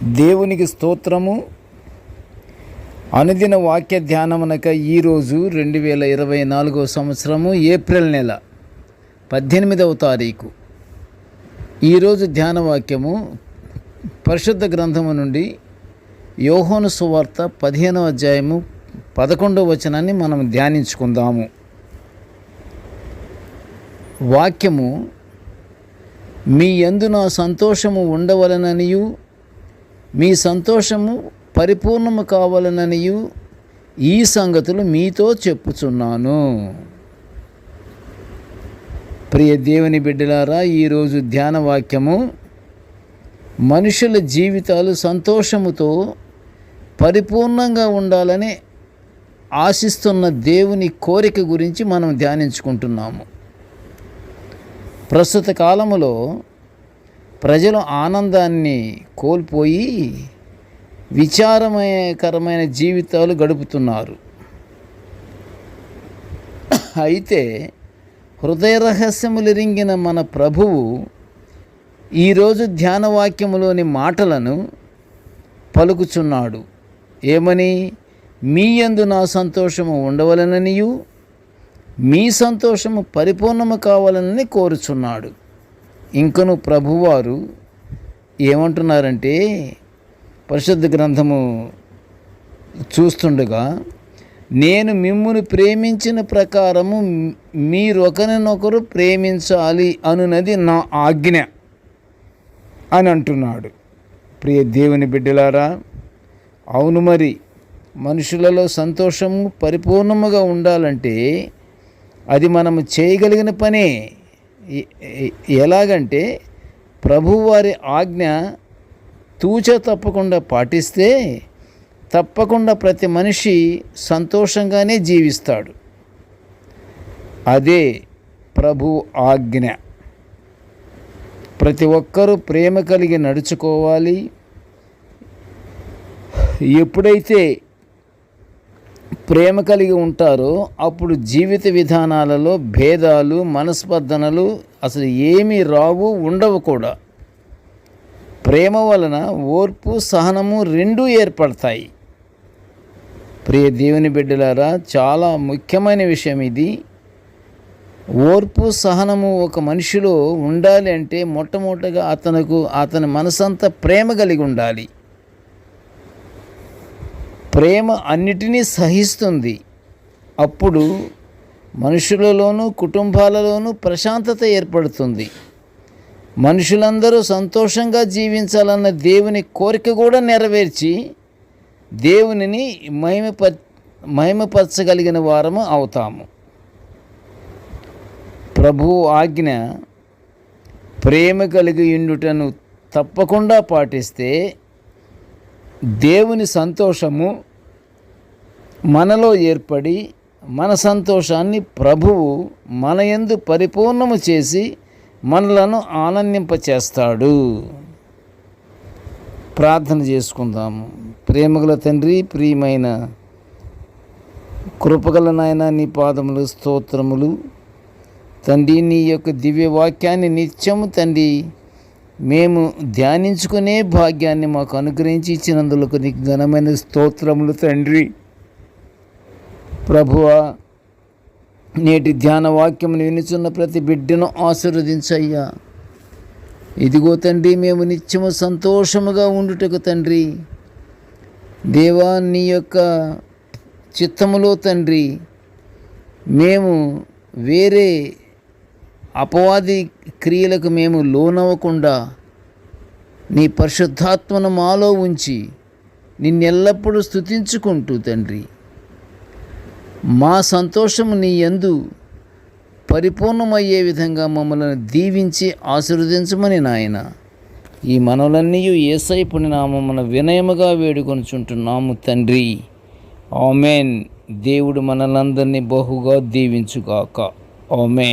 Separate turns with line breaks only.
దేవునికి స్తోత్రము. అనుదిన వాక్య ధ్యానమునక ఈరోజు 2024 సంవత్సరము ఏప్రిల్ నెల 18వ తారీఖు. ఈరోజు ధ్యాన వాక్యము పరిశుద్ధ గ్రంథము నుండి యోహాను సువార్త 15వ అధ్యాయము 11వ వచనాన్ని మనం ధ్యానించుకుందాము. వాక్యము, మీ యందు నా సంతోషము ఉండవలననియు మీ సంతోషము పరిపూర్ణము కావాలననియు ఈ సంగతులు మీతో చెప్పుచున్నాను. ప్రియ దేవుని బిడ్డలారా, ఈరోజు ధ్యాన వాక్యము మనుషుల జీవితాలు సంతోషముతో పరిపూర్ణంగా ఉండాలని ఆశిస్తున్న దేవుని కోరిక గురించి మనం ధ్యానించుకుంటున్నాము. ప్రస్తుత కాలములో ప్రజలు ఆనందాన్ని కోల్పోయి విచారకరమైన జీవితాలు గడుపుతున్నారు. అయితే హృదయ రహస్యములెరింగిన మన ప్రభువు ఈరోజు ధ్యానవాక్యములోని మాటలను పలుకుచున్నాడు. ఏమని? మీ యందు నా సంతోషము ఉండవలననియు మీ సంతోషము పరిపూర్ణము కావాలని కోరుచున్నాడు. ఇంకను ప్రభువారు ఏమంటున్నారంటే, పరిశుద్ధ గ్రంథము చూస్తుండగా, నేను మిమ్మును ప్రేమించిన ప్రకారము మీరొకరినొకరు ప్రేమించాలి అనున్నది నా ఆజ్ఞ అని అంటున్నాడు. ప్రియ దేవుని బిడ్డలారా, అవును, మరి మనుషులలో సంతోషము పరిపూర్ణముగా ఉండాలంటే అది మనము చేయగలిగిన పనే. ఎలాగంటే, ప్రభువారి ఆజ్ఞ తూచ తప్పకుండా పాటిస్తే తప్పకుండా ప్రతి మనిషి సంతోషంగానే జీవిస్తాడు. అదే ప్రభు ఆజ్ఞ. ప్రతి ఒక్కరూ ప్రేమ కలిగి నడుచుకోవాలి. ఎప్పుడైతే ప్రేమ కలిగి ఉంటారో అప్పుడు జీవిత విధానాలలో భేదాలు, మనస్పర్ధనలు అసలు ఏమీ రావు, ఉండవు కూడా. ప్రేమ వలన ఓర్పు, సహనము రెండూ ఏర్పడతాయి. ప్రియ దేవుని బిడ్డలారా, చాలా ముఖ్యమైన విషయం ఇది. ఓర్పు, సహనము ఒక మనిషిలో ఉండాలి అంటే మొట్టమొదటిగా అతని మనసంతా ప్రేమ కలిగి ఉండాలి. ప్రేమ అన్నిటినీ సహిస్తుంది. అప్పుడు మనుషులలోనూ కుటుంబాలలోనూ ప్రశాంతత ఏర్పడుతుంది. మనుషులందరూ సంతోషంగా జీవించాలన్న దేవుని కోరిక కూడా నెరవేర్చి దేవునిని మహిమపరచగలిగిన వారము అవుతాము. ప్రభువు ఆజ్ఞ ప్రేమ కలిగి ఉండుటను తప్పకుండా పాటిస్తే దేవుని సంతోషము మనలో ఏర్పడి మన సంతోషాన్ని ప్రభువు మన యందు పరిపూర్ణము చేసి మనలను ఆనందింపచేస్తాడు. ప్రార్థన చేసుకుందాము. ప్రేమగల తండ్రి, ప్రియమైన కృపగల నాయన, నీ పాదములు స్తోత్రములు తండ్రి. నీ యొక్క దివ్య వాక్యాన్ని నిత్యము తండ్రి మేము ధ్యానించుకునే భాగ్యాన్ని మాకు అనుగ్రహించి ఇచ్చినందులకు నీకు ఘనమైన స్తోత్రములు తండ్రి. ప్రభువా, నేటి ధ్యాన వాక్యమును వినుచున్న ప్రతి బిడ్డను ఆశీర్వదించయ్యా. ఇదిగో తండ్రి, మేము నిత్యము సంతోషముగా ఉండుటకు తండ్రి దేవా, నీ యొక్క చిత్తములో తండ్రి మేము వేరే అపవాది క్రియలకు మేము లోనవ్వకుండా నీ పరిశుద్ధాత్మను మాలో ఉంచి నిన్నెల్లప్పుడూ స్తుతించుకుంటూ తండ్రి మా సంతోషము నీ యందు పరిపూర్ణమయ్యే విధంగా మమ్మల్ని దీవించి ఆశీర్వదించమని నాయన ఈ మనవులన్నీ యేసయ్య పుణ్యనామమున వినయముగా వేడుకొనుచుంటున్నాము తండ్రి. ఆమేన్. దేవుడు మనలందరినీ బహుగా దీవించుగాక. ఆమేన్.